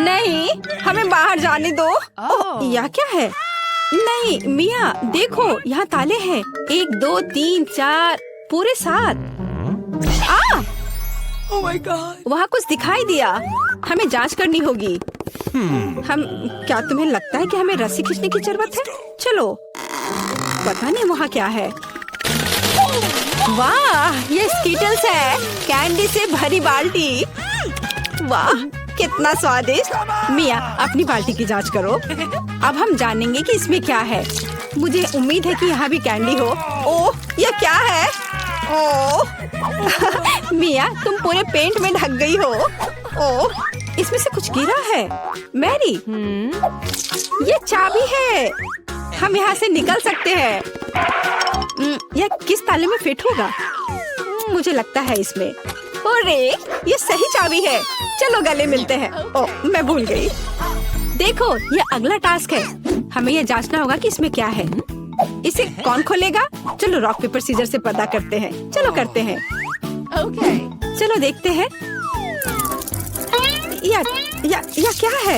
नहीं, हमें बाहर जाने दो। ओह, यह क्या है? नहीं मिया, देखो यहाँ ताले हैं। 1 2 3 4 पूरे 7। Oh my God! वहाँ कुछ दिखाई दिया। हमें जांच करनी होगी। हम क्या तुम्हें लगता है कि हमें रस्सी खींचने की जरूरत है? चलो, पता नहीं वहाँ क्या है। वाह, ये स्कीटल्स है, कैंडी से भरी बाल्टी। वाह, कितना स्वादिष्ट। मिया, अपनी बाल्टी की जांच करो। अब हम जानेंगे कि इसमें क्या है। मुझे उम्मीद है कि यहाँ भी कैंडी हो। ओह, यह क्या है? ओह मिया, तुम पूरे पेंट में ढक गई हो। ओह, इसमें से कुछ गिरा है। मैरी, ये चाबी है। हम यहाँ से निकल सकते हैं। यह किस ताले में फिट होगा? मुझे लगता है इसमें। ओरे, ये सही चाबी है। चलो गले मिलते हैं। ओह, मैं भूल गई। देखो, ये अगला टास्क है। हमें यह जांचना होगा कि इसमें क्या है। इसे कौन खोलेगा? चलो रॉक पेपर सीजर से पता करते हैं। चलो करते हैं। Okay. चलो देखते हैं। या क्या है?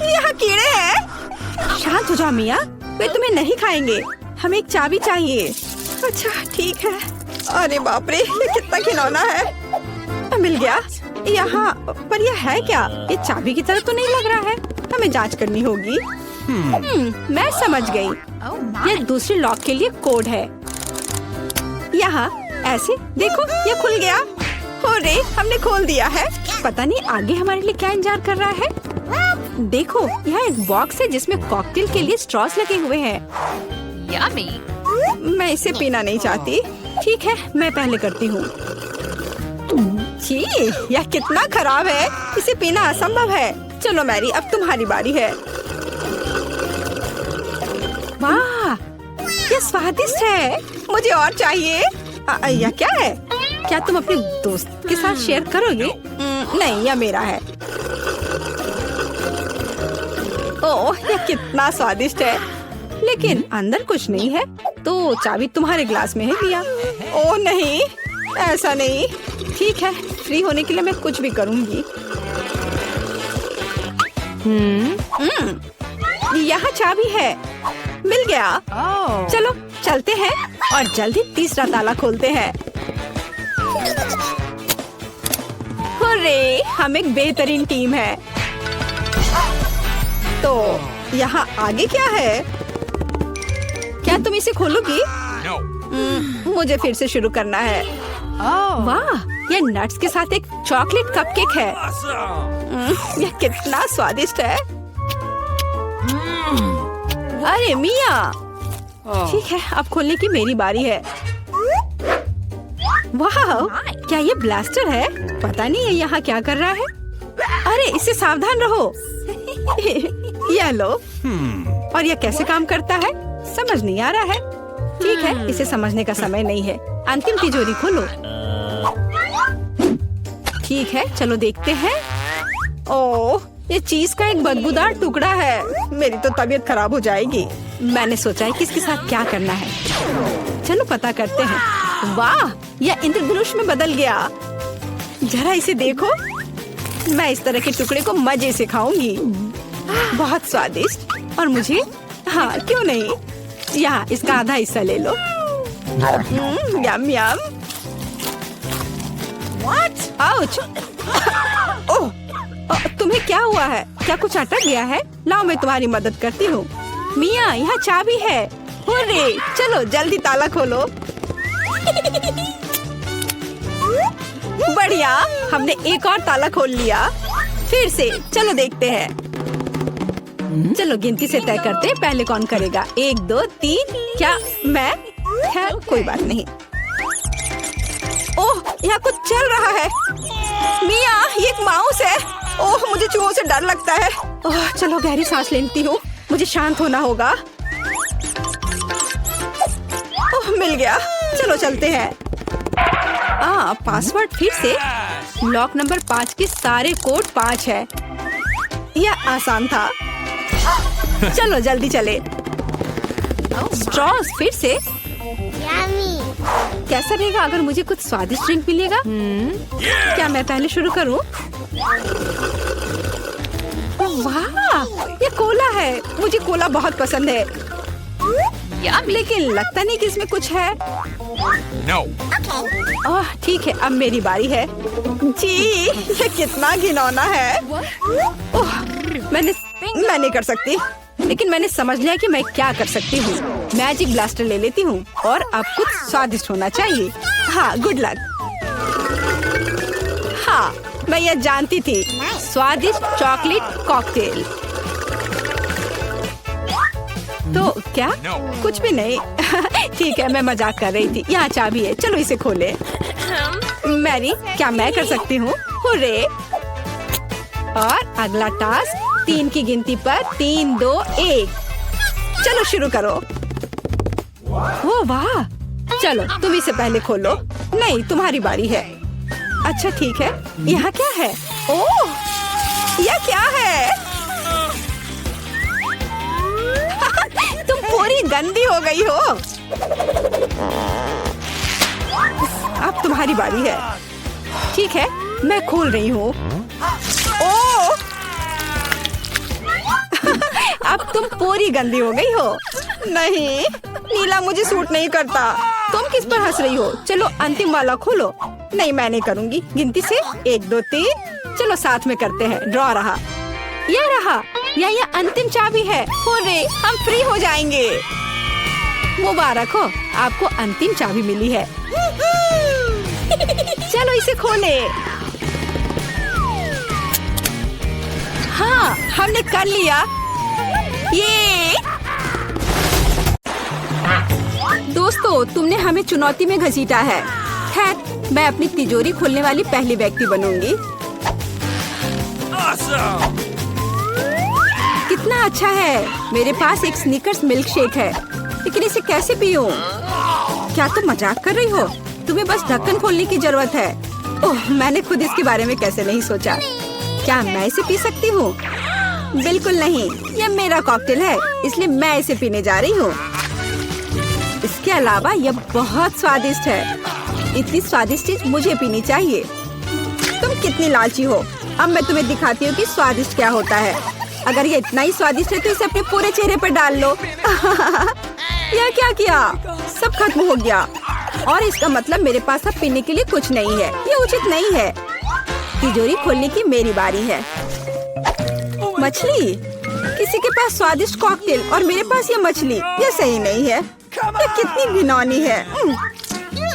यहाँ कीड़े हैं। शांत हो जाओ मिया, वे तुम्हें नहीं खाएंगे। हमें एक चाबी चाहिए। अच्छा ठीक है। अरे बाप रे, ये कितना खिलौना है। मिल गया। यहाँ पर यह है क्या? ये चाबी की तरह तो नहीं लग रहा है। हमें जांच करनी होगी। मैं समझ गई। ये दूसरे लॉक के लिए कोड है। यहाँ ऐसे देखो, ये खुल गया। अरे, हमने खोल दिया है। पता नहीं आगे हमारे लिए क्या इंतजार कर रहा है। देखो, यहाँ एक बॉक्स है जिसमें कॉकटेल के लिए स्ट्रॉस लगे हुए हैं। Yummy! मैं इसे पीना नहीं चाहती। ठीक है, मैं पहले करती हूँ। छी, यह कितना खराब है। इसे पीना असंभव है। चलो मैरी, अब तुम्हारी बारी है। वाह, ये स्वादिष्ट है। मुझे और चाहिए। यह क्या है? क्या तुम अपने दोस्त के साथ शेयर करोगे? नहीं, यह मेरा है। ओह, यह कितना स्वादिष्ट है। लेकिन अंदर कुछ नहीं है। तो चाबी तुम्हारे ग्लास में है मिया। ओह नहीं, ऐसा नहीं। ठीक है, फ्री होने के लिए मैं कुछ भी करूँगी। यहाँ चाबी है। मिल गया। Oh. चलो चलते हैं और जल्दी तीसरा ताला खोलते हैं। हुर्रे, हम एक बेहतरीन टीम है। तो यहाँ आगे क्या है? क्या तुम इसे खोलोगी? मुझे फिर से शुरू करना है। Oh. वाह, ये नट्स के साथ एक चॉकलेट कपकेक है। यह कितना स्वादिष्ट है। अरे मिया, ठीक है, अब खोलने की मेरी बारी है। वाह, क्या ये ब्लास्टर है? पता नहीं ये यहाँ क्या कर रहा है। अरे, इससे सावधान रहो। यह लो। और यह कैसे काम करता है समझ नहीं आ रहा है। ठीक है, इसे समझने का समय नहीं है। अंतिम तिजोरी खोलो। ठीक है, चलो देखते हैं। ओह, ये चीज का एक बदबूदार टुकड़ा है। मेरी तो तबीयत खराब हो जाएगी। मैंने सोचा है कि इसके साथ क्या करना है। चलो पता करते हैं। वाह, यह इंद्रधनुष में बदल गया। जरा इसे देखो। मैं इस तरह के टुकड़े को मजे से खाऊंगी। बहुत स्वादिष्ट। और मुझे, हाँ क्यों नहीं, यहाँ इसका आधा हिस्सा ले लो। यम यम। What? आउच। ओह, तुम्हें क्या हुआ है? क्या कुछ अटक गया है? लाओ, मैं तुम्हारी मदद करती हूँ। मिया, यहाँ चाबी है। हुर्रे, चलो जल्दी ताला खोलो। बढ़िया, हमने एक और ताला खोल लिया। फिर से, चलो देखते हैं। चलो गिनती से तय करते हैं, पहले कौन करेगा। 1 2 3। क्या मैं? खैर, कोई बात नहीं। ओह, यहाँ कुछ चल रहा है। मिया, ये एक माउस है। ओह, मुझे चूहों से डर लगता है। ओह, चलो गहरी सांस लेती हूँ। मुझे शांत होना होगा। ओह, मिल गया। चलो चलते हैं। पासवर्ड फिर से। लॉक नंबर 5 के सारे कोड 5 है। यह आसान था। चलो जल्दी चले। स्ट्रॉस फिर से। कैसा रहेगा अगर मुझे कुछ स्वादिष्ट ड्रिंक मिलेगा? क्या मैं पहले शुरू करूं? मुझे कोला बहुत पसंद है, Yummy. लेकिन लगता नहीं कि इसमें कुछ है। No. ओह ठीक है, अब मेरी बारी है। जी ये कितना घिनौना है। ओह मैं नहीं कर सकती, लेकिन मैंने समझ लिया कि मैं क्या कर सकती हूँ। मैजिक ब्लास्टर ले लेती हूँ और अब कुछ स्वादिष्ट होना चाहिए। हाँ गुड लक। हाँ मैं यह जानती थी, स्वादिष्ट चॉकलेट कॉकटेल। तो क्या? No. कुछ भी नहीं। ठीक है, मैं मजाक कर रही थी। यहाँ चाबी है, चलो इसे खोले। मैरी, क्या मैं कर सकती हूँ? हुर्रे! और अगला टास्क 3 की गिनती पर 3, 2, 1। चलो शुरू करो। ओ वाह! चलो तुम इसे पहले खोलो। नहीं, तुम्हारी बारी है। अच्छा ठीक है। यहाँ क्या है? ओह! यह क्या है? तुम पूरी गंदी हो गई हो। अब तुम्हारी बारी है। ठीक है, मैं खोल रही हूँ। ओह! अब तुम पूरी गंदी हो गई हो। नहीं, नीला मुझे सूट नहीं करता। तुम किस पर हंस रही हो? चलो अंतिम वाला खोलो। नहीं, मैं नहीं करूँगी। गिनती से 1, 2, 3। चलो साथ में करते हैं। ड्रॉ रहा। यह रहा। यह अंतिम चाबी है। हुर्रे, हम फ्री हो जाएंगे। मुबारक हो, आपको अंतिम चाबी मिली है। चलो इसे खोले। हाँ, हमने कर लिया। ये दोस्तों, तुमने हमें चुनौती में घसीटा है। खैर, मैं अपनी तिजोरी खोलने वाली पहली व्यक्ति बनूंगी। Awesome. कितना अच्छा है। मेरे पास एक स्निकर्स मिल्क शेक है, लेकिन इसे कैसे पीऊं? क्या तुम मजाक कर रही हो? तुम्हें बस ढक्कन खोलने की जरूरत है। ओह, मैंने खुद इसके बारे में कैसे नहीं सोचा। क्या मैं इसे पी सकती हूँ? बिल्कुल नहीं, यह मेरा कॉकटेल है, इसलिए मैं इसे पीने जा रही हूँ। इसके अलावा यह बहुत स्वादिष्ट है। इतनी स्वादिष्ट चीज मुझे पीनी चाहिए। तुम कितनी लालची हो। अब मैं तुम्हें दिखाती हूँ कि स्वादिष्ट क्या होता है। अगर ये इतना ही स्वादिष्ट है तो इसे अपने पूरे चेहरे पर डाल लो। यह क्या किया? सब खत्म हो गया। और इसका मतलब मेरे पास अब पीने के लिए कुछ नहीं है। ये उचित नहीं है। तिजोरी खोलने की मेरी बारी है। मछली? किसी के पास स्वादिष्ट कॉकटेल और मेरे पास ये मछली। ये सही नहीं है। ये कितनी घिनौनी है।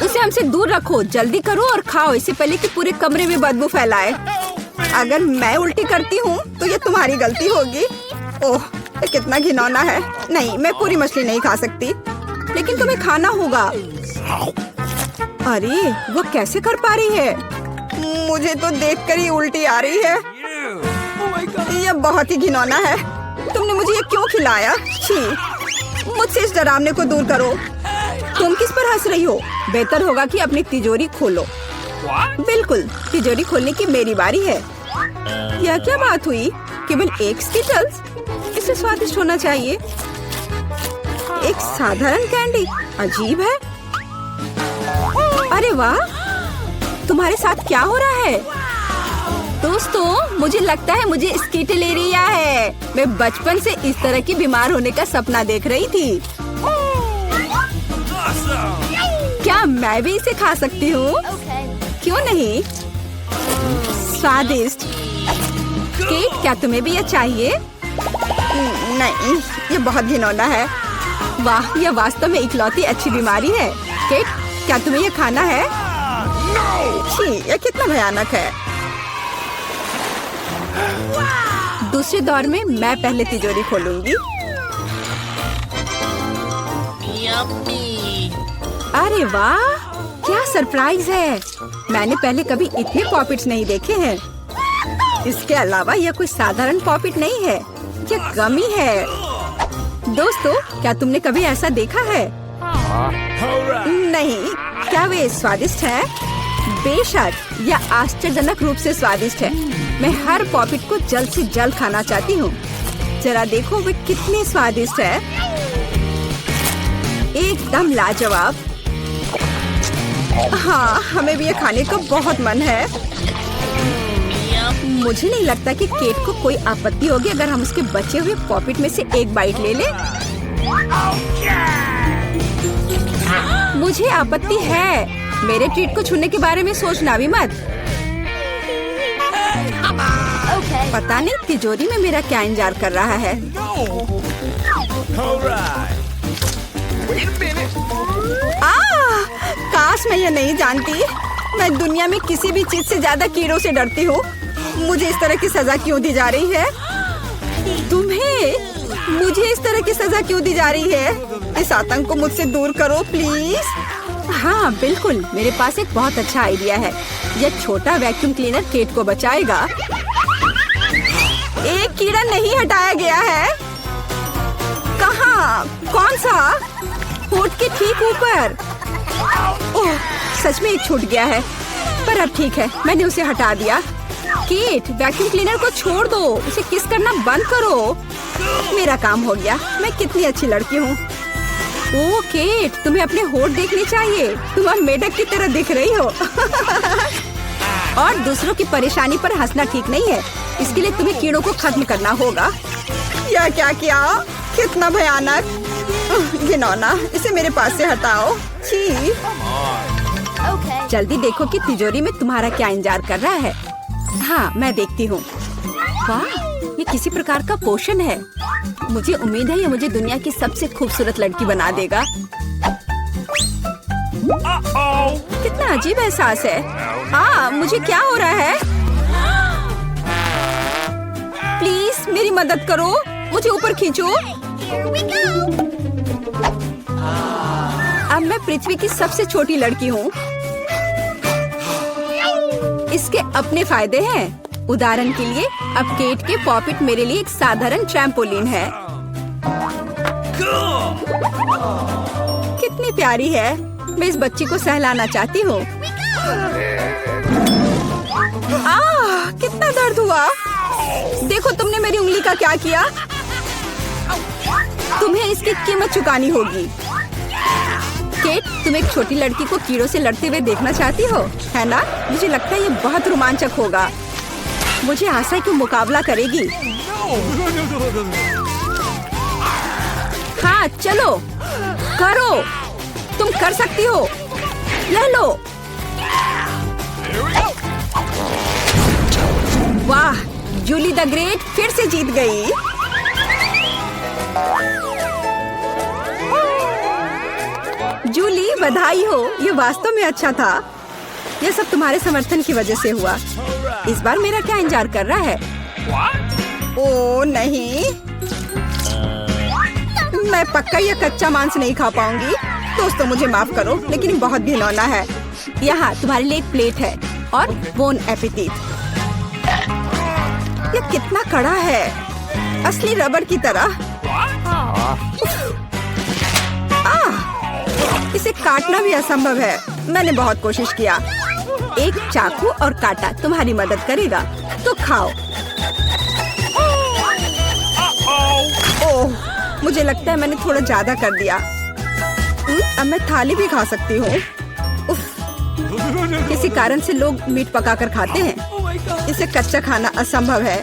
इसे हमसे दूर रखो। जल्दी करो और खाओ, इससे पहले कि पूरे कमरे में बदबू फैलाए। अगर मैं उल्टी करती हूँ तो ये तुम्हारी गलती होगी। ओह, ये कितना घिनौना है। नहीं, मैं पूरी मछली नहीं खा सकती, लेकिन तुम्हें खाना होगा। अरे, वो कैसे कर पा रही है? मुझे तो देखकर ही उल्टी आ रही है। ये बहुत ही घिनौना है। तुमने मुझे ये क्यों खिलाया? छी! मुझसे इस डरावने को दूर करो। तुम किस पर हंस रही हो? बेहतर होगा कि अपनी तिजोरी खोलो। बिल्कुल, तिजोरी खोलने की मेरी बारी है। यह क्या बात हुई? केवल एक स्किटल्स? इसे स्वादिष्ट होना चाहिए। एक साधारण कैंडी? अजीब है। अरे वाह, तुम्हारे साथ क्या हो रहा है? दोस्तों, मुझे लगता है मुझे स्किटलेरिया है। मैं बचपन से इस तरह की बीमार होने का सपना देख रही थी। क्या मैं भी इसे खा सकती हूँ? क्यों नहीं? स्वादिष्ट। केट, क्या तुम्हें भी यह चाहिए? नहीं, ये बहुत घिनौना है। वाह, यह वास्तव में इकलौती अच्छी बीमारी है। केट, क्या तुम्हें यह खाना है? छी, यह कितना भयानक है। दूसरे दौर में मैं पहले तिजोरी खोलूंगी। अरे वाह, क्या सरप्राइज है। मैंने पहले कभी इतने पॉपिट्स नहीं देखे हैं। इसके अलावा यह कोई साधारण पॉपिट नहीं है, यह गमी है। दोस्तों, क्या तुमने कभी ऐसा देखा है? नहीं। क्या वे स्वादिष्ट है? बेशक, यह आश्चर्यजनक रूप से स्वादिष्ट है। मैं हर पॉपिट को जल्द से जल्द खाना चाहती हूँ। जरा देखो वे कितने स्वादिष्ट है। एकदम लाजवाब। हाँ, हमें भी ये खाने का बहुत मन है। मुझे नहीं लगता कि केट को कोई आपत्ति होगी अगर हम उसके बचे हुए पॉकेट में से एक बाइट ले लें। मुझे आपत्ति है। मेरे ट्रीट को छूने के बारे में सोचना भी मत। पता नहीं तिजोरी में मेरा क्या इंतजार कर रहा है। काश मैं ये नहीं जानती। मैं दुनिया में किसी भी चीज से ज्यादा कीड़ों से डरती हूँ। मुझे इस तरह की सजा क्यों दी जा रही है? तुम्हें मुझे इस तरह की सजा क्यों दी जा रही है? इस आतंक को मुझसे दूर करो प्लीज। हाँ बिल्कुल, मेरे पास एक बहुत अच्छा आइडिया है। यह छोटा वैक्यूम क्लीनर केट को बचाएगा। एक कीड़ा नहीं हटाया गया है। कहाँ? कौन सा? होठ के ठीक ऊपर। ओह, सच में एक छूट गया है, पर अब ठीक है, मैंने उसे हटा दिया। केट, वैक्यूम क्लीनर को छोड़ दो, उसे किस करना बंद करो। मेरा काम हो गया। मैं कितनी अच्छी लड़की हूँ। ओह केट, तुम्हें अपने होठ देखने चाहिए। तुम अब मेढक की तरह दिख रही हो। और दूसरों की परेशानी पर हंसना ठीक नहीं है। इसके लिए तुम्हें कीड़ों को खत्म करना होगा। यह क्या किया? कितना भयानक, घिनौना। इसे मेरे पास से हटाओ। छी। जल्दी देखो कि तिजोरी में तुम्हारा क्या इंतजार कर रहा है। हाँ, मैं देखती हूँ। वाह, ये किसी प्रकार का पोषण है। मुझे उम्मीद है ये मुझे दुनिया की सबसे खूबसूरत लड़की बना देगा। कितना अजीब एहसास है। मुझे क्या हो रहा है? प्लीज मेरी मदद करो, मुझे ऊपर खींचो। अब मैं पृथ्वी की सबसे छोटी लड़की हूँ। इसके अपने फायदे हैं। उदाहरण के लिए अब केट के पॉकेट मेरे लिए एक साधारण ट्रैम्पोलिन है। कितनी प्यारी है। मैं इस बच्ची को सहलाना चाहती हूँ। कितना दर्द हुआ। देखो तुमने मेरी उंगली का क्या किया। तुम्हें इसकी कीमत चुकानी होगी। केट, तुम एक छोटी लड़की को कीड़ों से लड़ते हुए देखना चाहती हो, है ना? मुझे लगता है ये बहुत रोमांचक होगा। मुझे आशा है कि मुकाबला करेगी। हाँ चलो, करो, तुम कर सकती हो। ले लो। वाह, जूली द ग्रेट फिर से जीत गई। जूली, बधाई हो। ये वास्तव में अच्छा था। यह सब तुम्हारे समर्थन की वजह से हुआ। इस बार मेरा क्या इंतजार कर रहा है? ओह नहीं, मैं पक्का यह कच्चा मांस नहीं खा पाऊंगी। दोस्तों मुझे माफ करो, लेकिन बहुत घिनौना है। यहाँ तुम्हारे लिए एक प्लेट है और बोन एपेटिट। यह कितना कड़ा है, असली रबड़ की तरह। इसे काटना भी असंभव है। मैंने बहुत कोशिश किया। एक चाकू और कांटा तुम्हारी मदद करेगा, तो खाओ। ओह, मुझे लगता है मैंने थोड़ा ज्यादा कर दिया। अब मैं थाली भी खा सकती हूँ। किसी कारण से लोग मीट पकाकर खाते हैं। इसे कच्चा खाना असंभव है।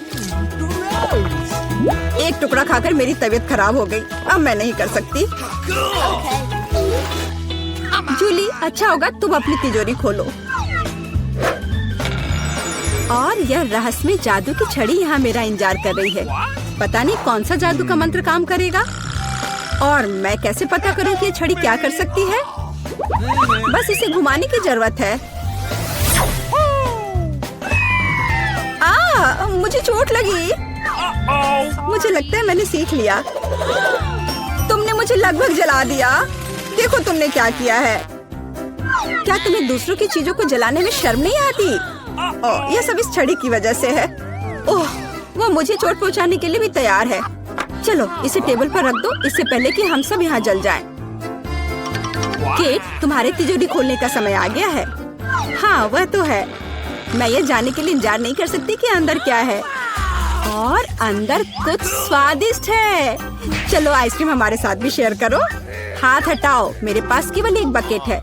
एक टुकड़ा खाकर मेरी तबीयत खराब हो गई। अब मैं नहीं कर सकती। जूली, अच्छा होगा तुम अपनी तिजोरी खोलो। और यह रहस्यमय जादू की छड़ी यहाँ मेरा इंतजार कर रही है। पता नहीं कौन सा जादू का मंत्र काम करेगा। और मैं कैसे पता करूँ कि ये छड़ी क्या कर सकती है? बस इसे घुमाने की जरूरत है। मुझे चोट लगी। मुझे लगता है मैंने सीख लिया। तुमने मुझे लगभग जला दिया। देखो तुमने क्या किया है। क्या तुम्हें दूसरों की चीजों को जलाने में शर्म नहीं आती? यह सब इस छड़ी की वजह से है। ओह, वो मुझे चोट पहुंचाने के लिए भी तैयार है। चलो इसे टेबल पर रख दो, इससे पहले कि हम सब यहाँ जल जाएं। केट, तुम्हारे तिजोरी खोलने का समय आ गया है। हाँ वह तो है। मैं ये जानने के लिए इंतजार नहीं कर सकती कि अंदर क्या है। और अंदर कुछ स्वादिष्ट है। चलो आइसक्रीम हमारे साथ भी शेयर करो। हाथ हटाओ, मेरे पास केवल एक बकेट है।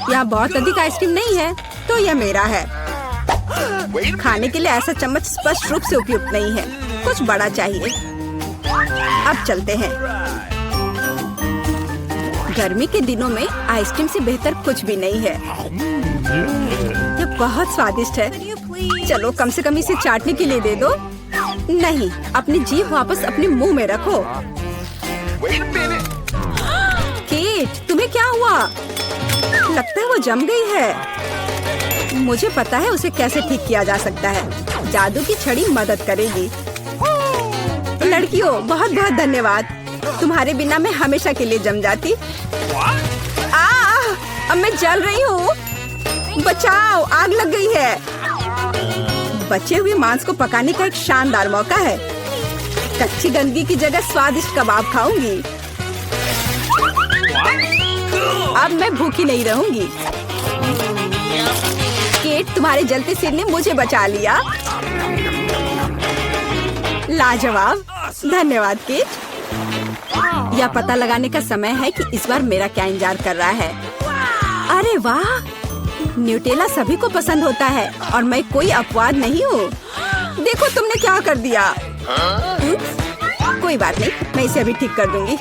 यहाँ बहुत अधिक आइसक्रीम नहीं है, तो यह मेरा है। खाने के लिए ऐसा चम्मच स्पष्ट रूप से उपयुक्त नहीं है, कुछ बड़ा चाहिए। अब चलते हैं। गर्मी के दिनों में आइसक्रीम से बेहतर कुछ भी नहीं है। ये बहुत स्वादिष्ट है। चलो कम से कम इसे चाटने के लिए दे दो। नहीं, अपनी जीभ वापस अपने मुंह में रखो। केट, तुम्हें क्या हुआ? लगता है वो जम गई है। मुझे पता है उसे कैसे ठीक किया जा सकता है। जादू की छड़ी मदद करेगी। लड़कियों, बहुत बहुत धन्यवाद। तुम्हारे बिना मैं हमेशा के लिए जम जाती। अब मैं जल रही हूँ। बचाओ, आग लग गई है। बचे हुए मांस को पकाने का एक शानदार मौका है। कच्ची गंदगी की जगह स्वादिष्ट कबाब खाऊंगी। अब मैं भूखी नहीं रहूंगी। केट, तुम्हारे जलते सिर ने मुझे बचा लिया। लाजवाब, धन्यवाद केट। यह पता लगाने का समय है कि इस बार मेरा क्या इंतजार कर रहा है। अरे वाह, न्यूटेला सभी को पसंद होता है और मैं कोई अपवाद नहीं हूँ। देखो तुमने क्या कर दिया। कोई बात नहीं, मैं इसे अभी ठीक कर दूंगी।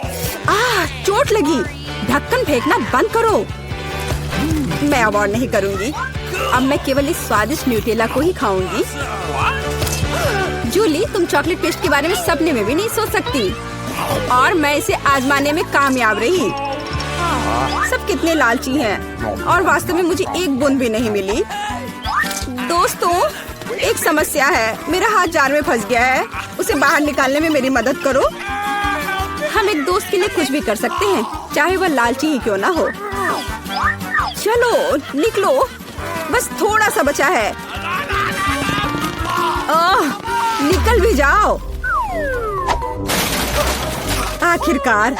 चोट लगी। ढक्कन फेंकना बंद करो। मैं अब और नहीं करूंगी। अब मैं केवल इस स्वादिष्ट न्यूटेला को ही खाऊंगी। जूली, तुम चॉकलेट पेस्ट के बारे में सपने में भी नहीं सोच सकती और मैं इसे आजमाने में कामयाब रही। सब कितने लालची हैं और वास्तव में मुझे एक बूंद भी नहीं मिली। दोस्तों, एक समस्या है। मेरा हाथ जार में फंस गया है। उसे बाहर निकालने में मेरी मदद करो। हम एक दोस्त के लिए कुछ भी कर सकते हैं, चाहे वह लालची ही क्यों ना हो। चलो निकलो, बस थोड़ा सा बचा है। निकल भी जाओ। आखिरकार।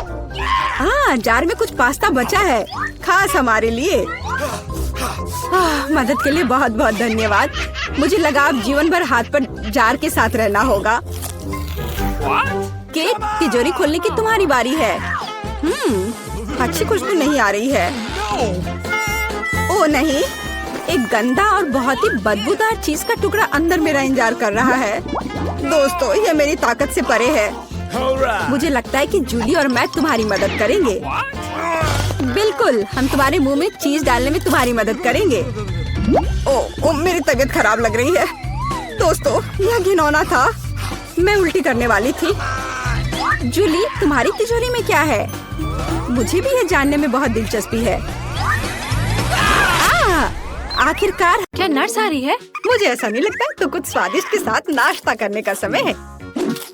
जार में कुछ पास्ता बचा है, खास हमारे लिए। मदद के लिए बहुत बहुत धन्यवाद। मुझे लगा अब जीवन भर हाथ पर जार के साथ रहना होगा। केट, तिजोरी खोलने की तुम्हारी बारी है। अच्छी खुशबू नहीं आ रही है। ओ नहीं, एक गंदा और बहुत ही बदबूदार चीज का टुकड़ा अंदर मेरा इंतजार कर रहा है। दोस्तों, यह मेरी ताकत से परे है। मुझे लगता है कि जूली और मैं तुम्हारी मदद करेंगे। बिल्कुल, हम तुम्हारे मुंह में चीज डालने में तुम्हारी मदद करेंगे। ओ, मेरी तबीयत खराब लग रही है। दोस्तों, यह घिनौना था। मैं उल्टी करने वाली थी। जूली, तुम्हारी तिजोरी में क्या है? मुझे भी यह जानने में बहुत दिलचस्पी है। आखिरकार। क्या नर्स आ रही है? मुझे ऐसा नहीं लगता। तो कुछ स्वादिष्ट के साथ नाश्ता करने का समय है।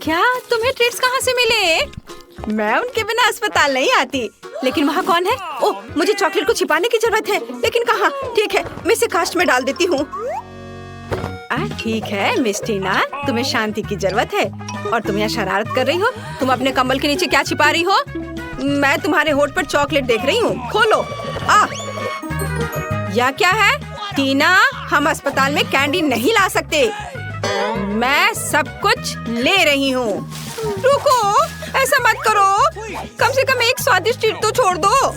क्या तुम्हें ट्रीट्स कहाँ से मिले? मैं उनके बिना अस्पताल नहीं आती। लेकिन वहाँ कौन है? ओह, मुझे चॉकलेट को छिपाने की जरूरत है। लेकिन कहाँ? ठीक है, मैं इसे कास्ट में डाल देती हूँ। ठीक है मिस टीना, तुम्हें शांति की जरूरत है और तुम यहाँ शरारत कर रही हो। तुम अपने कंबल के नीचे क्या छिपा रही हो? मैं तुम्हारे होठ पर चॉकलेट देख रही हूँ। खोलो। यह क्या है? टीना, हम अस्पताल में कैंडी नहीं ला सकते। मैं सब कुछ ले रही हूँ। रुको, ऐसा मत करो। कम से कम एक स्वादिष्ट ट्रीट तो छोड़ दो।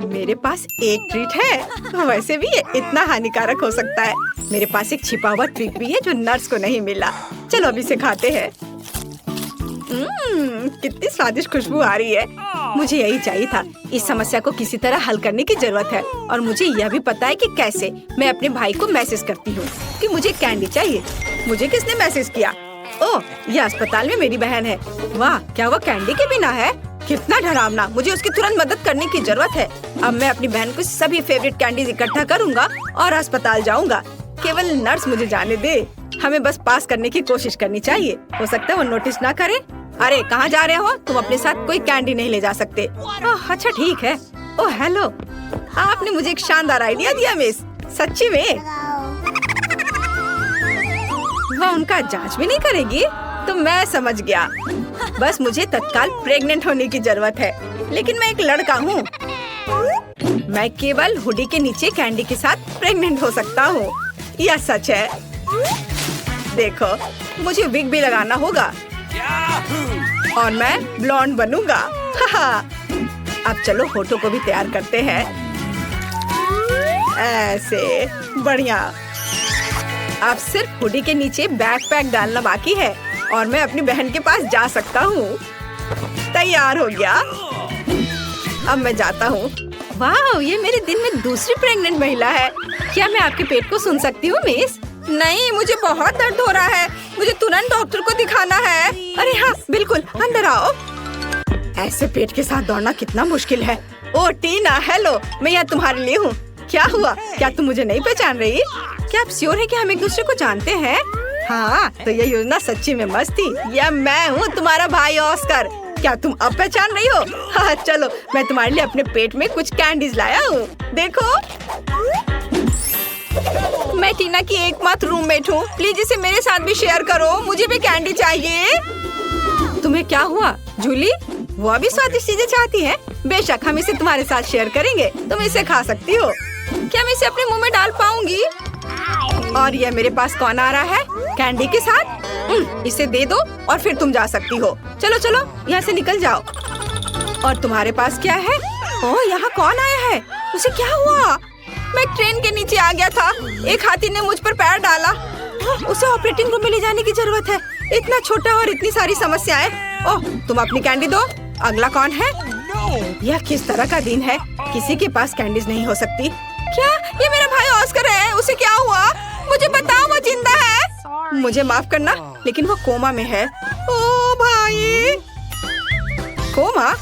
मेरे पास एक ट्रीट है। वैसे भी ये इतना हानिकारक हो सकता है। मेरे पास एक छिपा हुआ ट्रीट भी है जो नर्स को नहीं मिला। चलो अभी इसे खाते हैं। कितनी स्वादिष्ट खुशबू आ रही है। मुझे यही चाहिए था। इस समस्या को किसी तरह हल करने की जरूरत है और मुझे यह भी पता है कि कैसे। मैं अपने भाई को मैसेज करती हूँ कि मुझे कैंडी चाहिए। मुझे किसने मैसेज किया? ओह, यह अस्पताल में मेरी बहन है। वाह, क्या वो कैंडी के बिना है? कितना डरावना। मुझे उसकी तुरंत मदद करने की जरूरत है। अब मैं अपनी बहन को सभी फेवरेट कैंडीज इकट्ठा करूँगा और अस्पताल जाऊँगा। केवल नर्स मुझे जाने दे। हमें बस पास करने की कोशिश करनी चाहिए। हो सकता है वो नोटिस ना करे। अरे, कहाँ जा रहे हो? तुम अपने साथ कोई कैंडी नहीं ले जा सकते। अच्छा ठीक है। ओह हेलो, आपने मुझे एक शानदार आइडिया दिया मिस। सच्ची में? वह उनका जांच भी नहीं करेगी? तो मैं समझ गया। बस मुझे तत्काल प्रेग्नेंट होने की जरूरत है। लेकिन मैं एक लड़का हूँ। मैं केवल हुडी के नीचे कैंडी के साथ प्रेग्नेंट हो सकता हूँ। यह सच है। देखो, मुझे विग भी लगाना होगा और मैं ब्लॉन्ड बनूंगा। अब चलो होठों को भी तैयार करते हैं। ऐसे बढ़िया। अब सिर्फ हुडी के नीचे बैकपैक डालना बाकी है और मैं अपनी बहन के पास जा सकता हूँ। तैयार हो गया, अब मैं जाता हूँ। वाह, ये मेरे दिन में दूसरी प्रेग्नेंट महिला है। क्या मैं आपके पेट को सुन सकती हूँ मिस? नहीं, मुझे बहुत दर्द हो रहा है। मुझे तुरंत डॉक्टर को दिखाना है। अरे हाँ, बिल्कुल, अंदर आओ। ऐसे पेट के साथ दौड़ना कितना मुश्किल है। ओ टीना, हेलो, मैं यहाँ तुम्हारे लिए हूँ। क्या हुआ? क्या तुम मुझे नहीं पहचान रही? क्या आप श्योर है कि हम एक दूसरे को जानते हैं? हाँ, तो ये योजना सच्ची में मस्त थी। यह मैं हूँ, तुम्हारा भाई ऑस्कर। क्या तुम अब पहचान रही हो? हाँ, चलो, मैं तुम्हारे लिए अपने पेट में कुछ कैंडीज लाया हूँ। देखो, मैं टीना की एकमात्र रूममेट हूँ। प्लीज इसे मेरे साथ भी शेयर करो। मुझे भी कैंडी चाहिए। तुम्हें क्या हुआ जूली? वो भी स्वादिष्ट चीजें चाहती है। बेशक, हम इसे तुम्हारे साथ शेयर करेंगे। तुम इसे खा सकती हो। क्या मैं इसे अपने मुंह में डाल पाऊंगी? और ये मेरे पास कौन आ रहा है कैंडी के साथ? इसे दे दो और फिर तुम जा सकती हो। चलो चलो, यहाँ से निकल जाओ। और तुम्हारे पास क्या है? ओह, यहाँ कौन आया है? उसे क्या हुआ? मैं ट्रेन के नीचे आ गया था। एक हाथी ने मुझ पर पैर डाला। उसे ऑपरेटिंग रूम में ले जाने की जरूरत है। इतना छोटा और इतनी सारी समस्याएं। ओह, तुम अपनी कैंडी दो। अगला कौन है? यह किस तरह का दिन है? किसी के पास कैंडीज नहीं हो सकती। क्या ये मेरा भाई ऑस्कर है? उसे क्या हुआ? मुझे बताओ, वो जिंदा है? मुझे माफ करना, लेकिन वो कोमा में है। ओ भाई, कोमा?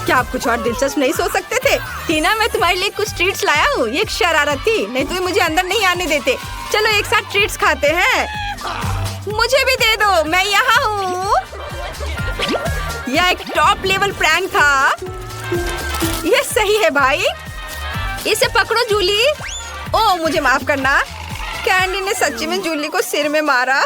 क्या आप कुछ और दिलचस्प नहीं सोच सकते थे? टीना, मैं तुम्हारे लिए कुछ ट्रीट्स लाया हूँ। ये एक शरारत थी, नहीं तो मुझे अंदर नहीं आने देते। चलो एक साथ ट्रीट्स खाते हैं। मुझे भी दे दो, मैं यहाँ हूँ। यह एक टॉप लेवल प्रैंक था। यह सही है भाई। इसे पकड़ो जूली। ओह, मुझे माफ करना। कैंडी ने सच्ची में जूली को सिर में मारा।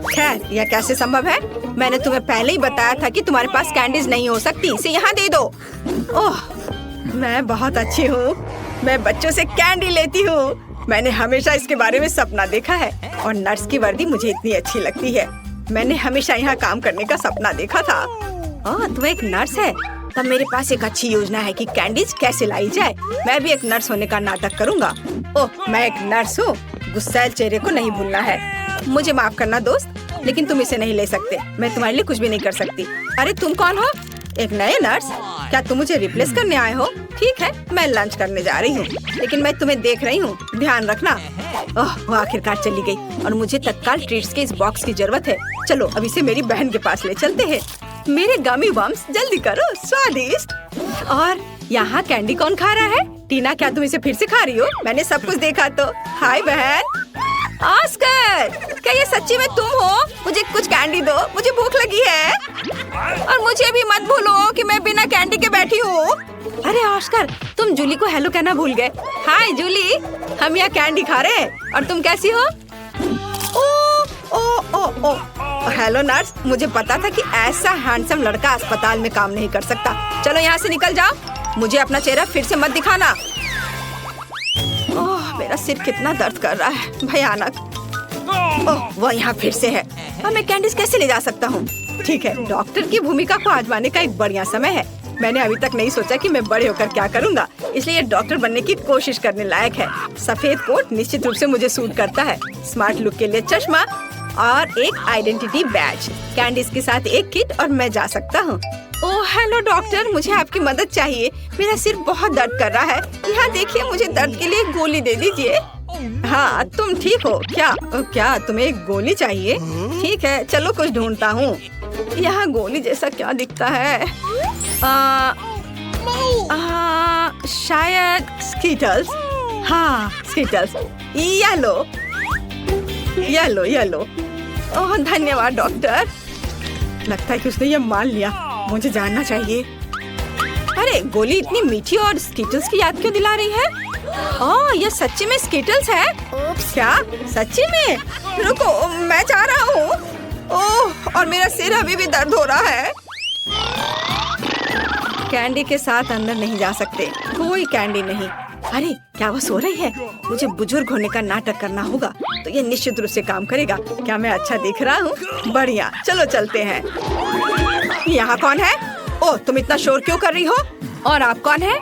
खैर, यह कैसे संभव है? मैंने तुम्हें पहले ही बताया था कि तुम्हारे पास कैंडीज नहीं हो सकती। इसे यहाँ दे दो। ओह, मैं बहुत अच्छी हूँ। मैं बच्चों से कैंडी लेती हूँ। मैंने हमेशा इसके बारे में सपना देखा है और नर्स की वर्दी मुझे इतनी अच्छी लगती है। मैंने हमेशा यहाँ काम करने का सपना देखा था। ओह, तुम एक नर्स है? तब मेरे पास एक अच्छी योजना है कि कैंडीज कैसे लाई जाए। मैं भी एक नर्स होने का नाटक करूँगा। ओह, मैं एक नर्स हूँ। गुस्सैल चेहरे को नहीं भूलना है। मुझे माफ करना दोस्त, लेकिन तुम इसे नहीं ले सकते। मैं तुम्हारे लिए कुछ भी नहीं कर सकती। अरे तुम कौन हो? एक नए नर्स? क्या तुम मुझे रिप्लेस करने आए हो? ठीक है, मैं लंच करने जा रही हूँ, लेकिन मैं तुम्हें देख रही हूँ, ध्यान रखना। ओह, वो आखिरकार चली गई और मुझे तत्काल ट्रीट्स के इस बॉक्स की जरूरत है। चलो अब इसे मेरी बहन के पास ले चलते हैं। मेरे गमी बम्स, जल्दी करो, स्वादिष्ट। और यहाँ कैंडी कौन खा रहा है? टीना, क्या तुम इसे फिर से खा रही हो? मैंने सब कुछ देखा तो। हाय बहन। ऑस्कर, क्या ये सच्ची में तुम हो? मुझे कुछ कैंडी दो, मुझे भूख लगी है। और मुझे भी मत भूलो कि मैं बिना कैंडी के बैठी हूँ। अरे ऑस्कर, तुम जूली को हेलो कहना भूल गए। हाय जूली, हम यहाँ कैंडी खा रहे हैं। और तुम कैसी हो? ओ ओ ओ ओ, हेलो नर्स। मुझे पता था कि ऐसा हैंडसम लड़का अस्पताल में काम नहीं कर सकता। चलो यहाँ से निकल जाओ। मुझे अपना चेहरा फिर से मत दिखाना। ओह, मेरा सिर कितना दर्द कर रहा है, भयानक। ओह, वो यहाँ फिर से है। अब मैं कैंडीज कैसे ले जा सकता हूँ? ठीक है, डॉक्टर की भूमिका को आजमाने का एक बढ़िया समय है। मैंने अभी तक नहीं सोचा कि मैं बड़े होकर क्या करूँगा, इसलिए डॉक्टर बनने की कोशिश करने लायक है। सफेद कोट निश्चित रूप से मुझे सूट करता है। स्मार्ट लुक के लिए चश्मा और एक आइडेंटिटी बैज, कैंडीज के साथ एक किट और मैं जा सकता हूँ। ओह हेलो डॉक्टर, मुझे आपकी मदद चाहिए। मेरा सिर बहुत दर्द कर रहा है। यहाँ देखिए, मुझे दर्द के लिए गोली दे दीजिए। हाँ, तुम ठीक हो क्या? क्या तुम्हें एक गोली चाहिए? ठीक है, चलो कुछ ढूंढता हूँ। यहाँ गोली जैसा क्या दिखता है? शायद स्कीटल्स। हाँ, Skittles. Yellow yellow yellow. Oh धन्यवाद डॉक्टर। लगता है कि उसने ये मान लिया। मुझे जानना चाहिए। अरे गोली इतनी मीठी और स्कीटल्स की याद क्यों दिला रही है? ओह, ये सच्ची में स्कीटल्स है? क्या सच्ची में? रुको, मैं जा रहा हूँ। ओह, और मेरा सिर अभी भी दर्द हो रहा है। कैंडी के साथ अंदर नहीं जा सकते, कोई कैंडी नहीं। अरे क्या वो सो रही है? मुझे बुजुर्ग होने का नाटक करना होगा, तो ये निश्चित रूप से काम करेगा। क्या मैं अच्छा दिख रहा हूँ? बढ़िया, चलो चलते हैं। यहाँ कौन है? ओह, तुम इतना शोर क्यों कर रही हो? और आप कौन है?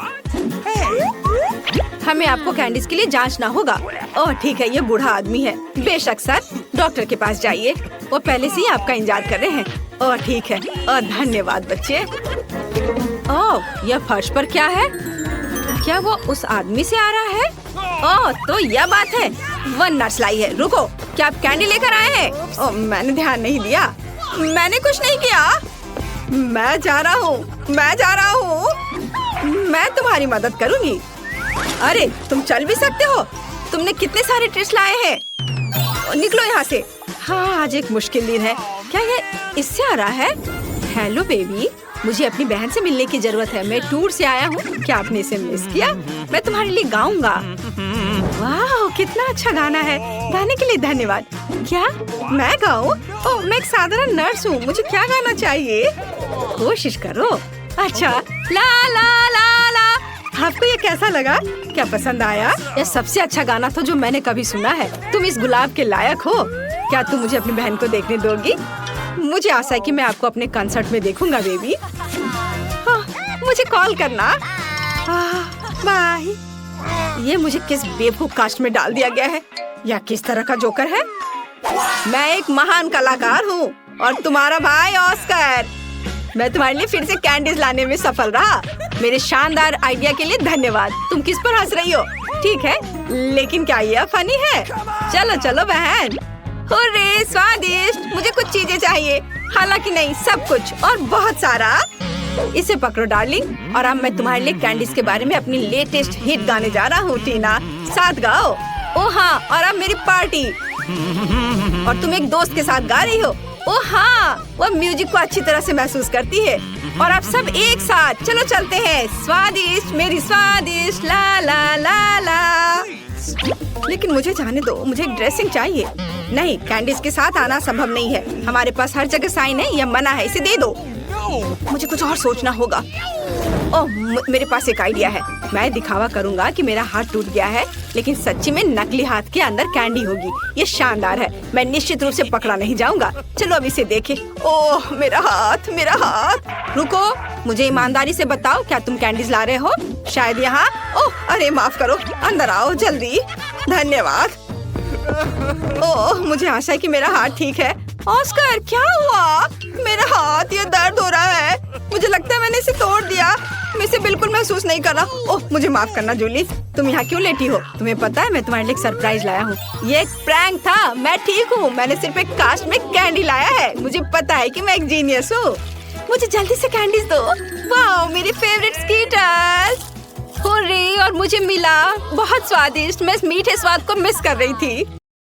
हमें आपको कैंडीज के लिए जांचना होगा। ओह ठीक है, ये बूढ़ा आदमी है। बेशक सर, डॉक्टर के पास जाइए, वो पहले से ही आपका इंतजार कर रहे हैं। ओह ठीक है, और धन्यवाद बच्चे। ओह यह फर्श पर क्या है? क्या वो उस आदमी से आ रहा है? ओह तो यह बात है, वह नर्स लाई है। रुको, क्या आप कैंडी लेकर आए हैं? ओह मैंने ध्यान नहीं दिया, मैंने कुछ नहीं किया। मैं जा रहा हूँ, मैं तुम्हारी मदद करूंगी। अरे तुम चल भी सकते हो? तुमने कितने सारे ट्रीट्स लाए हैं? निकलो यहाँ से। हाँ आज एक मुश्किल दिन है। क्या ये इससे आ रहा है? हेलो बेबी, मुझे अपनी बहन से मिलने की जरूरत है। मैं टूर से आया हूँ। क्या आपने इसे मिस किया? मैं तुम्हारे लिए गाऊंगा। वाह कितना अच्छा गाना है, गाने के लिए धन्यवाद। क्या मैं गाऊं? ओह मैं एक साधारण नर्स हूँ, मुझे क्या गाना चाहिए? कोशिश करो। अच्छा ला ला ला ला। आपको ये कैसा लगा? क्या पसंद आया? यह सबसे अच्छा गाना था जो मैंने कभी सुना है। तुम इस गुलाब के लायक हो। क्या तुम मुझे अपनी बहन को देखने दोगी? मुझे आशा है कि मैं आपको अपने कंसर्ट में देखूंगा बेबी। हाँ, मुझे कॉल करना। बाय। ये मुझे किस बेवकूफ कास्ट में डाल दिया गया है? या किस तरह का जोकर है? मैं एक महान कलाकार हूँ और तुम्हारा भाई ऑस्कर। मैं तुम्हारे लिए फिर से कैंडीज लाने में सफल रहा। मेरे शानदार आइडिया के लिए धन्यवाद। तुम किस पर हंस रही हो? ठीक है, लेकिन क्या यह फनी है? चलो चलो बहन। हुर्रे, स्वादिष्ट। मुझे कुछ चीजें चाहिए, हालांकि नहीं, सब कुछ और बहुत सारा। इसे पकड़ो डार्लिंग, और अब मैं तुम्हारे लिए कैंडीज के बारे में अपनी लेटेस्ट हिट गाने जा रहा हूँ। टीना साथ गाओ। ओ हाँ, और अब मेरी पार्टी, और तुम एक दोस्त के साथ गा रही हो। ओ हाँ, वह म्यूजिक को अच्छी तरह से महसूस करती है। और आप सब एक साथ चलो चलते हैं। स्वादिष्ट मेरी स्वादिष्ट, ला ला ला ला। लेकिन मुझे जाने दो, मुझे एक ड्रेसिंग चाहिए। नहीं, कैंडीज के साथ आना संभव नहीं है। हमारे पास हर जगह साइन है, यह मना है। इसे दे दो। मुझे कुछ और सोचना होगा। ओह मेरे पास एक आइडिया है। मैं दिखावा करूंगा कि मेरा हाथ टूट गया है, लेकिन सच्ची में नकली हाथ के अंदर कैंडी होगी। ये शानदार है। मैं निश्चित रूप से पकड़ा नहीं जाऊंगा। चलो अब इसे देखें। ओह मेरा हाथ, मेरा हाथ। रुको, मुझे ईमानदारी से बताओ, क्या तुम कैंडीज ला रहे हो? शायद यहाँ। ओह अरे माफ करो, अंदर आओ जल्दी। धन्यवाद। ओह मुझे आशा है कि मेरा हाथ ठीक है। ऑस्कर क्या हुआ? मेरा हाथ, ये दर्द हो रहा है। मुझे लगता है मैंने इसे तोड़ दिया। मैं इसे बिल्कुल महसूस नहीं कर रहा। ओह मुझे माफ करना जूली। तुम यहाँ क्यों लेटी हो? तुम्हें पता है मैं तुम्हारे लिए एक सरप्राइज लाया हूँ। ये एक प्रैंक था। मैं ठीक हूँ। मैंने सिर्फ एक कास्ट में कैंडी लाया है। मुझे पता है कि मैं एक जीनियस हूँ। मुझे जल्दी से कैंडीज दो। वाह मेरी फेवरेट स्कीटर्स। हुर्रे, और मुझे मिला। बहुत स्वादिष्ट। मैं इस मीठे स्वाद को मिस कर रही थी।